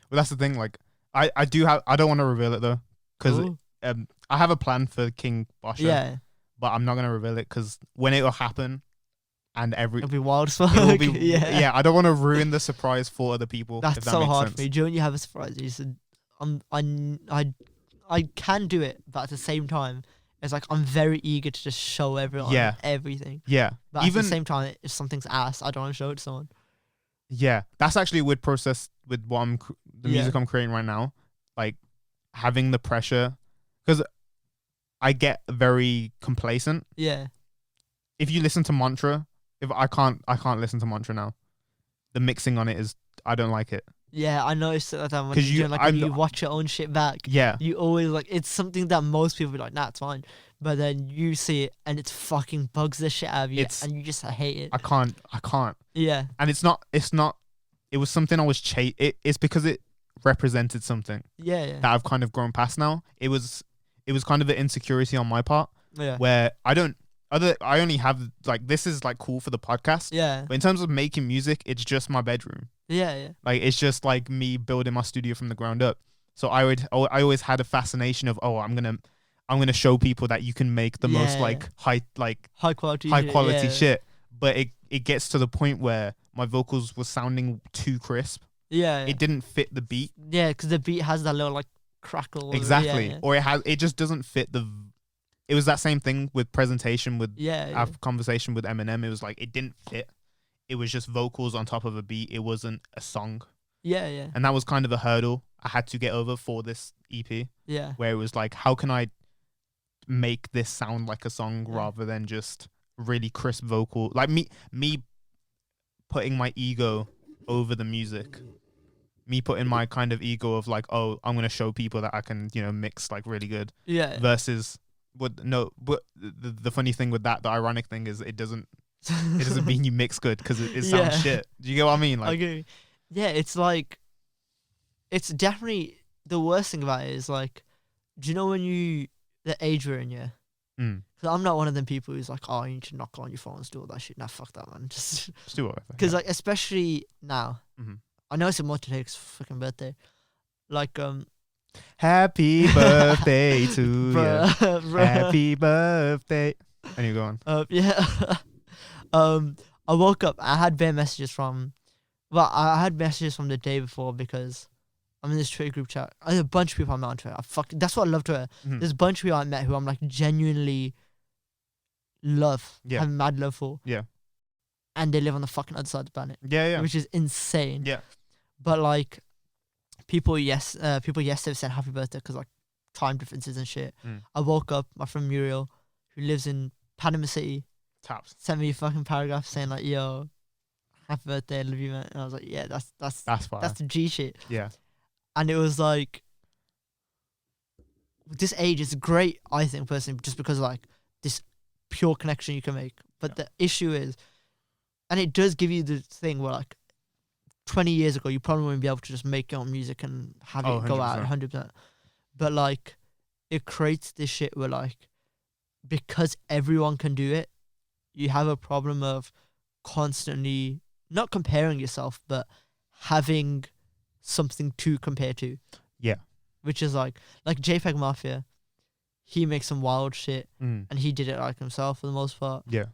But that's the thing. Like, I don't want to reveal it though, because I have a plan for King Basha. Yeah. But I'm not gonna reveal it because when it will happen, and It'll be wild as fuck. it will be yeah. I don't want to ruin the surprise for other people. That's if that so makes hard sense. for me. Do you know when you have a surprise? You said, I can do it, but at the same time, it's like I'm very eager to just show everyone everything. Yeah. But even at the same time, if something's ass, I don't want to show it to someone. Yeah, that's actually a weird process with what the music I'm creating right now. Like having the pressure, because I get very complacent. Yeah. If you listen to Mantra, I can't listen to Mantra now. The mixing on it is, I don't like it. Yeah, I noticed that when you watch your own shit back. Yeah. You always like, it's something that most people be like, nah, it's fine. But then you see it and it fucking bugs the shit out of you, and you just hate it. I can't. Yeah. And it's not, it was something I was it's because it represented something. Yeah. That I've kind of grown past now. It was kind of an insecurity on my part. Yeah. Where I only have, like, this is like cool for the podcast. Yeah. But in terms of making music, it's just my bedroom. Yeah. Like, it's just like me building my studio from the ground up. So I always had a fascination of, I'm gonna show people that you can make the most like high quality shit. But it gets to the point where my vocals were sounding too crisp. Yeah. It didn't fit the beat. Yeah, because the beat has that little like crackle. Exactly. Yeah. Or it just doesn't fit it was that same thing with Presentation with our conversation with Eminem. It was like, it didn't fit. It was just vocals on top of a beat. It wasn't a song. Yeah. And that was kind of a hurdle I had to get over for this EP. Yeah. Where it was like, how can I make this sound like a song rather than just really crisp vocal? Like me putting my ego over the music. Me putting my kind of ego of like, I'm going to show people that I can, mix like really good. Yeah. Versus but the funny thing with that, the ironic thing is it doesn't mean you mix good because it sounds shit. Do you get what I mean? Like, I agree. Yeah, it's like, it's definitely, the worst thing about it is like, do you know when the age we're in, yeah? Because I'm not one of them people who's like, you need to knock on your phones, do all that shit. Nah, fuck that, man. Just do whatever. Because like, especially now, I know it's a more today, it's fucking birthday. Like, happy birthday to you. Happy birthday. And you go on. Yeah. I woke up. I had bare messages from. Well, I had messages from the day before because I'm in this Twitter group chat. There's a bunch of people I met on Twitter. That's what I love Twitter. There's a bunch of people I met who I'm like genuinely have mad love for. Yeah. And they live on the fucking other side of the planet. Yeah. Which is insane. Yeah. But like, people yesterday said happy birthday because like time differences and shit. I woke up, my friend Muriel, who lives in Panama City, sent me a fucking paragraph saying like, yo, happy birthday, I love you, man. And I was like, yeah, that's fire. That's the G shit. Yeah. And it was like, this age is great, I think, personally, just because of like this pure connection you can make. But the issue is, and it does give you the thing where like 20 years ago, you probably wouldn't be able to just make your own music and have it go out 100%. But like, it creates this shit where like, because everyone can do it, you have a problem of constantly not comparing yourself, but having something to compare to. Yeah. Which is like JPEG Mafia, he makes some wild shit and he did it like himself for the most part. Yeah.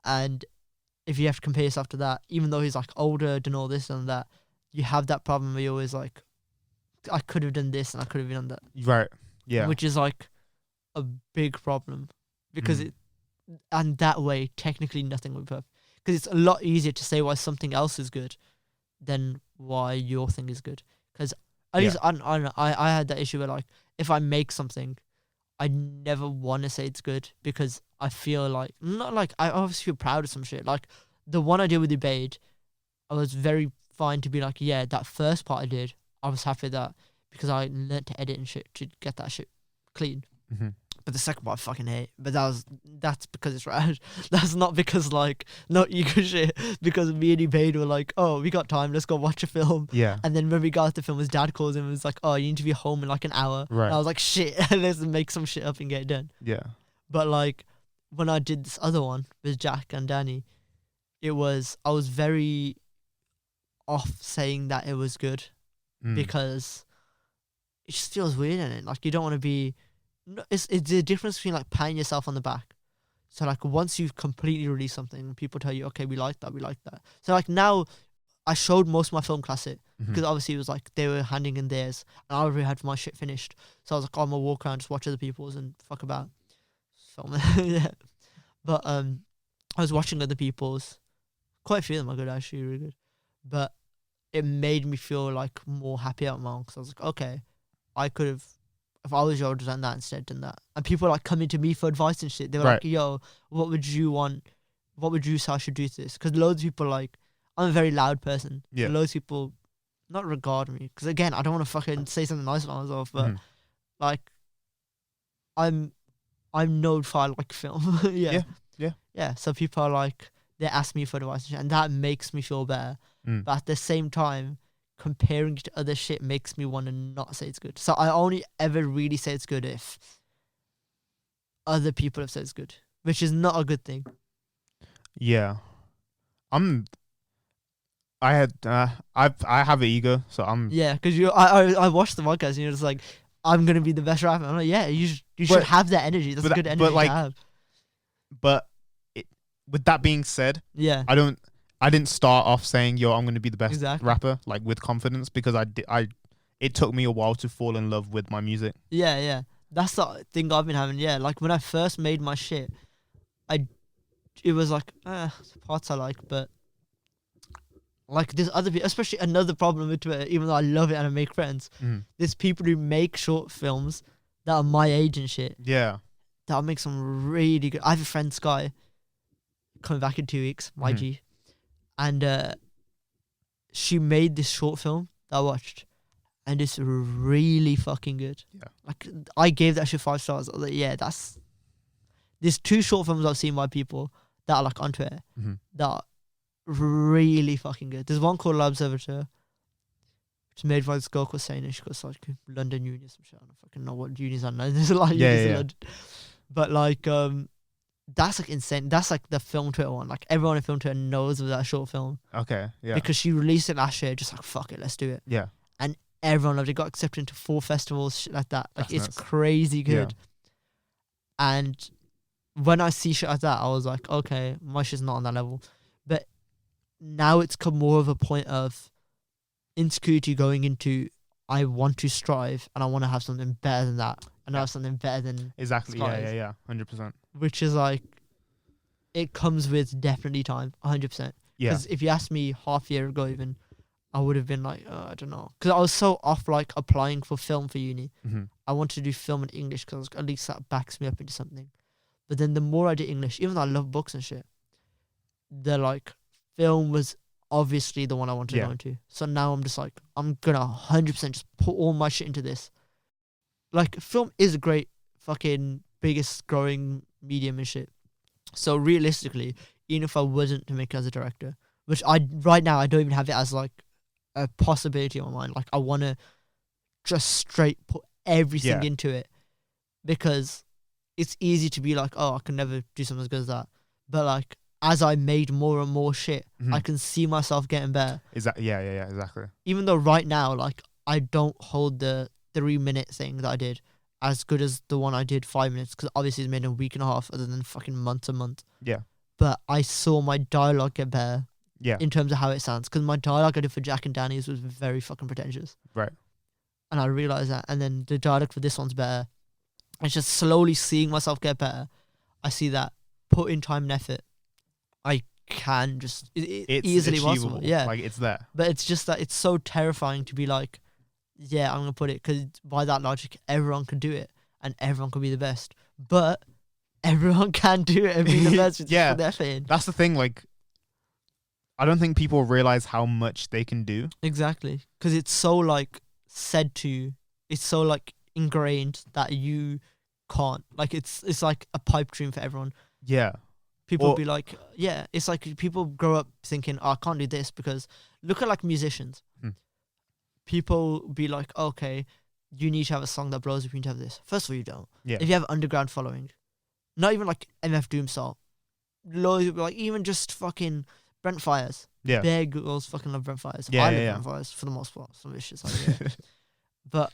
And if you have to compare yourself to that, even though he's like older, done all this and that, you have that problem where you're always like, I could have done this and I could have done that. Right. Yeah. Which is like a big problem because and that way, technically nothing would be perfect. Because it's a lot easier to say why something else is good than why your thing is good. Because at least I had that issue where like, if I make something, I never want to say it's good because I feel like, not like, I obviously feel proud of some shit. Like the one I did with Debate, I was very fine to be like, yeah, that first part I did, I was happy with that because I learned to edit and shit to get that shit clean. But the second part I fucking hate. But that's because it's rad. That's not because like, not ego shit. Because me and Debate were like, oh, we got time, let's go watch a film. Yeah. And then when we got the film, his dad calls him and was like, oh, you need to be home in like an hour. Right. And I was like, shit, let's make some shit up and get it done. Yeah. But like, when I did this other one with Jack and Danny, I was very off saying that it was good. because it just feels weird in it. Like you don't want to be. It's the difference between like patting yourself on the back. So like once you've completely released something, people tell you, okay, we like that. So like now, I showed most of my film class it because obviously it was like they were handing in theirs, and I already had my shit finished. So I was like, oh, I'm gonna walk around, just watch other people's and fuck about film. Yeah, but I was watching other people's. Quite a few of them are good, actually, really good. But it made me feel like more happy about my own, because I was like, okay, I could have, if I was you, I would have done that instead, done that. And people are like coming to me for advice and shit. They were like, yo, what would you want? What would you say I should do to this? Because loads of people like, I'm a very loud person. Yeah. So loads of people not regard me. Because again, I don't want to fucking say something nice about myself, but like, I'm known for I like film. Yeah. So people are like, they ask me for advice and shit, and that makes me feel better. But at the same time, comparing it to other shit makes me want to not say it's good. So I only ever really say it's good if other people have said it's good, which is not a good thing. Yeah. I have an ego, so I'm. Yeah, because I watched the podcast and you're just like, I'm gonna be the best rapper. I'm like, yeah, you should have that energy. That's a good energy to have. But with that being said, yeah, I didn't start off saying, yo, I'm gonna be the best rapper, like with confidence, because it took me a while to fall in love with my music. Yeah. That's the thing I've been having. Yeah, like when I first made my shit, it was like parts I like, but like there's other people, especially another problem with Twitter, even though I love it and I make friends, there's people who make short films that are my age and shit. Yeah. That'll make some really good. I have a friend, Sky, coming back in 2 weeks, my G. And she made this short film that I watched. And it's really fucking good. Yeah. Like, I gave that shit 5 stars. I was like, yeah, there's 2 short films I've seen by people that are like on Twitter that are really fucking good. There's one called L'Observateur, which is made by this girl called Sana. She goes like London Uni or some shit. I don't fucking know what unis are now. There's a lot of unis in London. But like, that's like insane. That's like the film Twitter one. Like everyone in film Twitter knows of that short film. Okay, yeah. Because she released it last year, just like, fuck it, let's do it. Yeah. And everyone loved it. Got accepted into 4 festivals, shit like that. Like, That's it's nuts. crazy good. Yeah. And when I see shit like that, I was like, okay, my shit's not on that level. But now it's come more of a point of insecurity going into, I want to strive and I want to have something better than that. And I have something better than exactly. Skies. Yeah. 100%. Which is like, it comes with definitely time, 100%. Yeah. Because if you asked me half a year ago even, I would have been like, I don't know. Because I was so off like applying for film for uni. I wanted to do film in English because at least that backs me up into something. But then the more I did English, even though I love books and shit, the like film was obviously the one I wanted to go into. So now I'm just like, I'm gonna 100% just put all my shit into this. Like, film is a great fucking biggest growing medium and shit. So realistically, even if I wasn't to make it as a director, which right now I don't even have it as like a possibility on my mind. Like, I want to just straight put everything into it, because it's easy to be like, oh, I can never do something as good as that. But like, as I made more and more shit, I can see myself getting better. Yeah, exactly. Even though right now, like, I don't hold the 3-minute thing that I did as good as the one I did 5 minutes, because obviously it's made in a week and a half other than fucking month to month. Yeah. But I saw my dialogue get better. Yeah. In terms of how it sounds, because my dialogue I did for Jack and Danny's was very fucking pretentious. Right. And I realized that. And then the dialogue for this one's better. It's just slowly seeing myself get better. I see that put in time and effort, I can just it's easily achievable. possible. Yeah. Like, it's there. But it's just that it's so terrifying to be like, yeah, I'm gonna put it, because by that logic, everyone can do it and everyone can be the best. But everyone can do it and be the best. Yeah. Put the effort in. That's the thing. Like, I don't think people realize how much they can do. Exactly, because it's so like said to you, it's so like ingrained that you can't. Like, it's like a pipe dream for everyone. Yeah. People be like, yeah, it's like people grow up thinking, oh, I can't do this, because look at like musicians. People be like, okay, you need to have a song that blows up, you need to have this. First of all, you don't. Yeah. If you have underground following, not even like MF Doom style, loads of, like, even just fucking Brent Fires. Yeah. Bare girls fucking love Brent Fires. Yeah, I yeah, love yeah. Brent Fires for the most part. Some of his shit's like, yeah. But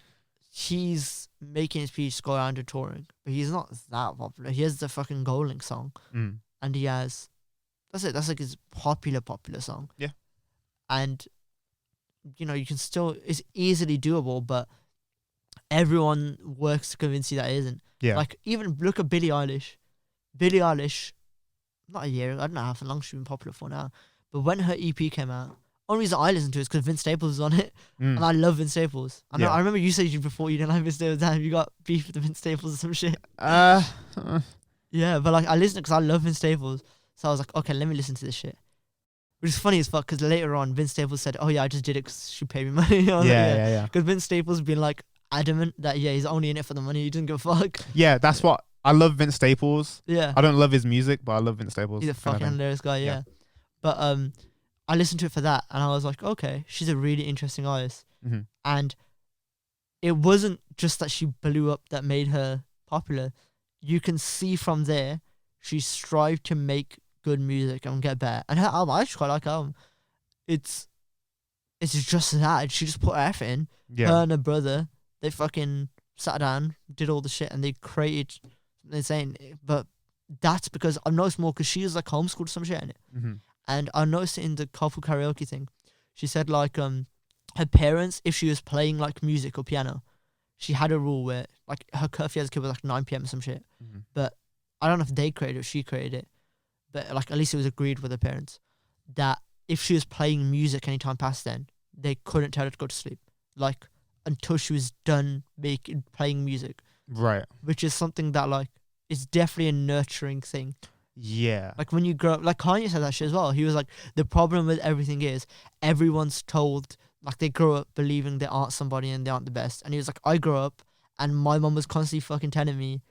he's making his speech go around and touring. But he's not that popular. He has the fucking Gold song. Mm. And he has... That's it. That's like his popular song. Yeah. And, you know, you can still... It's easily doable, but everyone works to convince you that it isn't. Yeah. Like, even look at Billie Eilish. Billie Eilish, not a year, I don't know how long she's been popular for now, but when her EP came out, only reason I listened to it is because Vince Staples was on it, Mm. and I love Vince Staples. I know. Yeah. I remember you said before you didn't like Vince Staples, damn, you got beef with Vince Staples or some shit. Uh, Yeah, but like I listened because I love Vince Staples, so I was like, okay, let me listen to this shit. Which is funny as fuck because later on, Vince Staples said, "Oh yeah, I just did it because she paid me money." yeah. Because Vince Staples been like adamant that he's only in it for the money. He doesn't give a fuck. Yeah, that's what I love. Vince Staples. Yeah, I don't love his music, but I love Vince Staples. he's a kind of fucking thing. hilarious guy. Yeah. Yeah. But I listened to it for that, and I was like, okay, she's a really interesting artist. Mhm. And it wasn't just that she blew up that made her popular. You can see from there she strived to make good music and get better. And her album, I actually quite like her album. It's just that. She just put her effort in. Yeah. Her and her brother, they fucking sat down, did all the shit, and they created something insane. But that's because I've noticed more because she was like homeschooled or some shit in it. Mm-hmm. And I noticed it in the couple karaoke thing. She said like her parents, if she was playing like music or piano, she had a rule where like her curfew as a kid was like 9 p.m. or some shit. Mm-hmm. But I don't know if they created it or she created it. But like at least it was agreed with her parents that if she was playing music anytime past then, they couldn't tell her to go to sleep. Like until she was done playing music. Right. Which is something that like is definitely a nurturing thing. Yeah. Like when you grow up, like Kanye said that shit as well. He was like, the problem with everything is everyone's told, like they grow up believing they aren't somebody and they aren't the best. And he was like, I grew up and my mum was constantly fucking telling me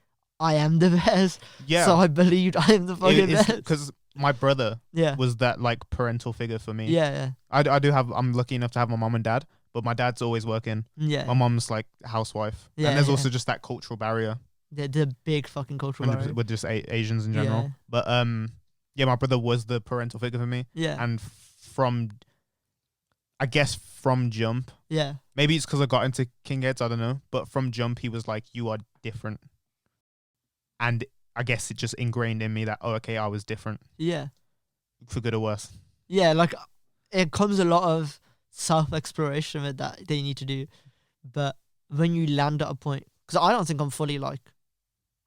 I am the best. Yeah. So I believed I am the fucking best. Because my brother Yeah. was that like parental figure for me. Yeah. I'm lucky enough to have my mom and dad, but my dad's always working. Yeah. My mom's like a housewife. Yeah, And there's yeah. also just that cultural barrier The big fucking cultural barrier. with just Asians in general. Yeah. But yeah, my brother was the parental figure for me. Yeah. And from Jump, Yeah. maybe it's because I got into King Ed's, I don't know. But from Jump, he was like, you are different. And I guess it just ingrained in me that, oh, okay, I was different. Yeah. For good or worse. Yeah, like it comes a lot of self-exploration with that you need to do. But when you land at a point, because I don't think I'm fully like,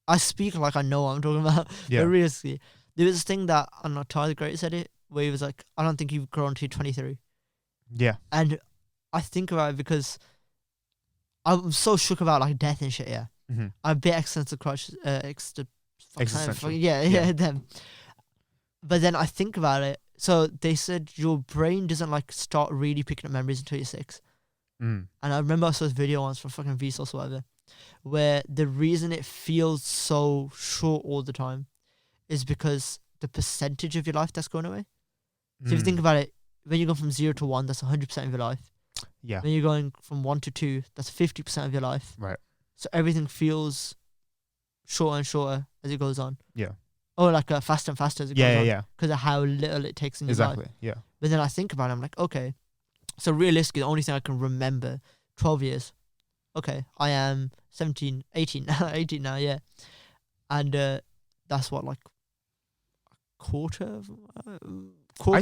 I speak like I know what I'm talking about. Yeah. But realistically, there was this thing that, I don't know, Tyler Great said it, where he was like, I don't think you've grown to 23. Yeah. And I think about it because I'm so shook about like death and shit, yeah. Mm-hmm. I'm a bit existential. Existential. Yeah, them. But then I think about it. So they said your brain doesn't like start really picking up memories until you're 6. Mm. And I remember I saw this video once from fucking Vsauce or whatever, where the reason it feels so short all the time is because the percentage of your life that's going away. So if you think about it, when you go from 0 to 1, that's 100% of your life. Yeah. When you're going from 1 to 2, that's 50% of your life. Right. So everything feels shorter and shorter as it goes on. Yeah. Or like faster and faster as it goes on. Yeah. Because of how little it takes in your life. Exactly. Yeah. But then I think about it, I'm like, okay, so realistically, the only thing I can remember, 12 years. Okay, I am 17, 18 now, yeah. And that's what, like, quarter,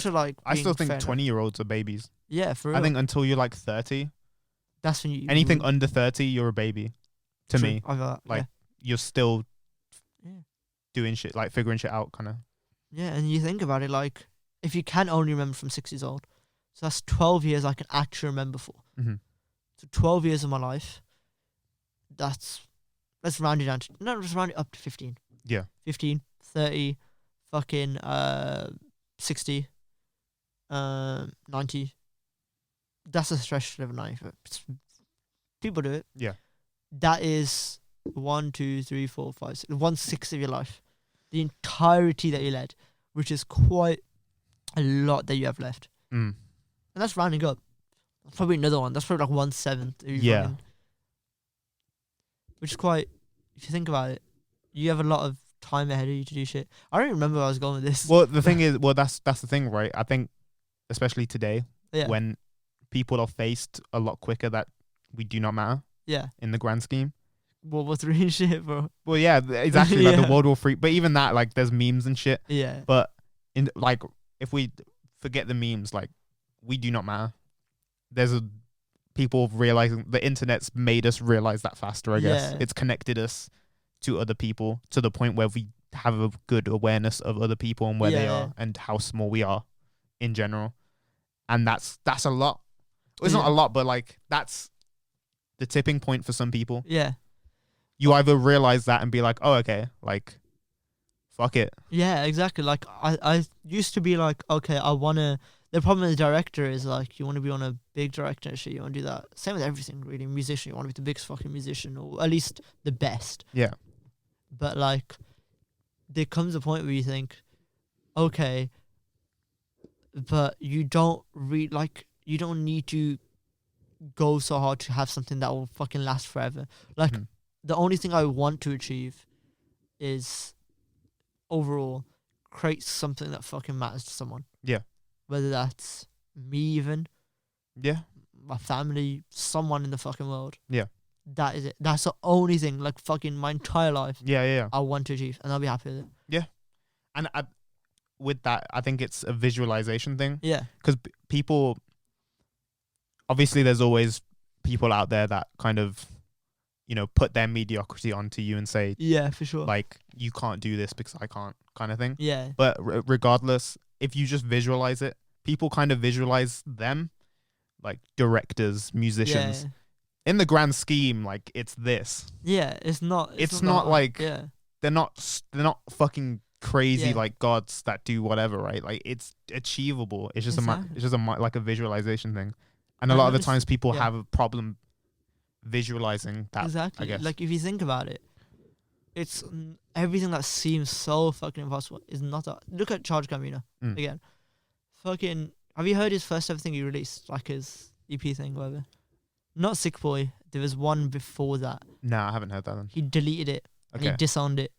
like. I still think being fair 20-year-olds are babies. Yeah, for real. I think until you're like 30, that's when you. anything under 30, you're a baby. To True, me, I feel that, like, you're still Yeah. doing shit, like figuring shit out, kind of. Yeah, and you think about it, like, if you can only remember from 6 years old, so that's 12 years I can actually remember for. Mm-hmm. So 12 years of my life, let's round it down to, no, just round it up to 15. Yeah. 15, 30, fucking 60, 90. That's a stretch to live 90. People do it. Yeah. That is 1, 2, 3, 4, 5, 6, 1/6 of your life. The entirety that you led, which is quite a lot that you have left. Mm. And that's rounding up. That's probably another one. That's probably like 1/7. Yeah. Which is quite, if you think about it, you have a lot of time ahead of you to do shit. I don't even remember where I was going with this. Well, the thing is, that's the thing, right? I think especially today, Yeah. when people are faced a lot quicker that we do not matter Yeah. in the grand scheme. World War III and shit, bro. Well, yeah, exactly. Like the Yeah. World War III, but even that, like, there's memes and shit. Yeah. But in like, if we forget the memes, like, we do not matter. There's people realizing the internet's made us realize that faster. I guess Yeah. it's connected us to other people to the point where we have a good awareness of other people and where they Yeah. are and how small we are in general. And that's a lot. It's not Yeah. a lot, but like that's the tipping point for some people. Yeah. You either realize that and be like, oh, okay, like, fuck it. Yeah, exactly. Like I used to be like, okay, I wanna. The problem with the director is like you want to be on a big director and shit. You want to do that. Same with everything, really. Musician, you want to be the biggest fucking musician, or at least the best. Yeah. But like, there comes a point where you think, okay, but you don't you don't need to go so hard to have something that will fucking last forever. Like, Mhm. the only thing I want to achieve is overall create something that fucking matters to someone. Yeah. Whether that's me, even Yeah. my family, someone in the fucking world. Yeah. That is it. That's the only thing, like, fucking my entire life Yeah. I want to achieve, and I'll be happy with it. And with that, I think it's a visualization thing. Yeah. Because people, obviously, there's always people out there that kind of, put their mediocrity onto you and say, Yeah, for sure. like, you can't do this because I can't, kind of thing. Yeah. But regardless, if you just visualize it, people kind of visualize them, like directors, musicians. Yeah. In the grand scheme, like, it's this. Yeah, it's not. It's not like- Yeah. They're not fucking crazy Yeah. like gods that do whatever, right? Like, it's achievable. It's just Exactly. it's just like a visualization thing. And a I lot of the noticed- times people yeah. have a problem visualizing that. Exactly. I guess. Like, if you think about it, it's everything that seems so fucking impossible is not that. Look at Charge Gambino Mm. again. Fucking. Have you heard his first ever thing he released? Like his EP thing, whatever. Not Sick Boy. There was one before that. No, I haven't heard that then. He deleted it and he Okay. disowned it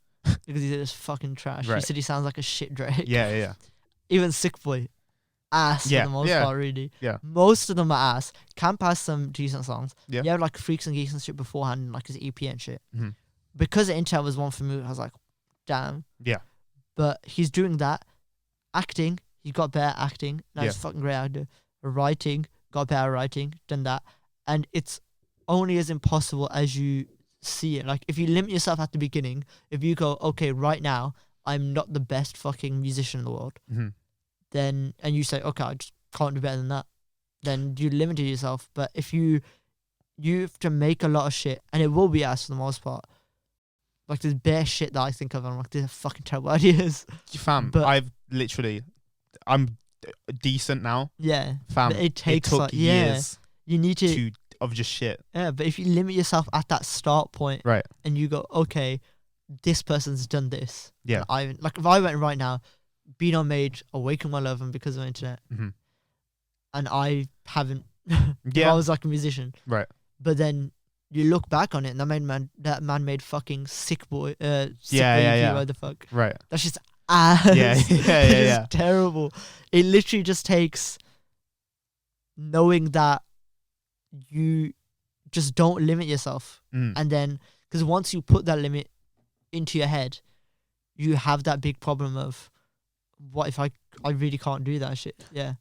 because he said it's fucking trash. He Right. said he sounds like a shit Drake. Yeah. Even Sick Boy, ass Yeah, for the most yeah, part, really. yeah. Most of them are ass. Camp has some decent songs. Yeah. You have like Freaks and Geeks and shit beforehand, like his EP and shit. Mhm. Because the Intel was one for me, I was like, damn. Yeah. But he's doing that. Acting, he got better acting. Now he's a Yeah. fucking great actor. Writing, got better writing, done that. And it's only as impossible as you see it. Like, if you limit yourself at the beginning, if you go, okay, right now, I'm not the best fucking musician in the world, Mhm. then, and you say, okay, I just can't do better than that, then you limited yourself. But if you have to make a lot of shit, and it will be ass for the most part. Like, there's bare shit that I think of, and I'm like, these are fucking terrible ideas. Fam, But- I'm decent now. Yeah. Fam, But it takes, took like, yeah. years You need to, of just shit. yeah, but if you limit yourself at that start point, Right. and you go, okay, this person's done this. Yeah. And like, if I went right now, Beano made Awaken My Love and Because of the Internet, Mhm. and I haven't. Yeah. I was like a musician. Right. But then you look back on it, and that man made fucking Sick Boy. Sick Yeah, Boy yeah, EP, yeah. What the fuck? Right. That's just ass. Yeah, It's yeah. just terrible. It literally just takes knowing that you just don't limit yourself. Mm. And then, because once you put that limit into your head, you have that big problem of, what if I really can't do that shit? Yeah.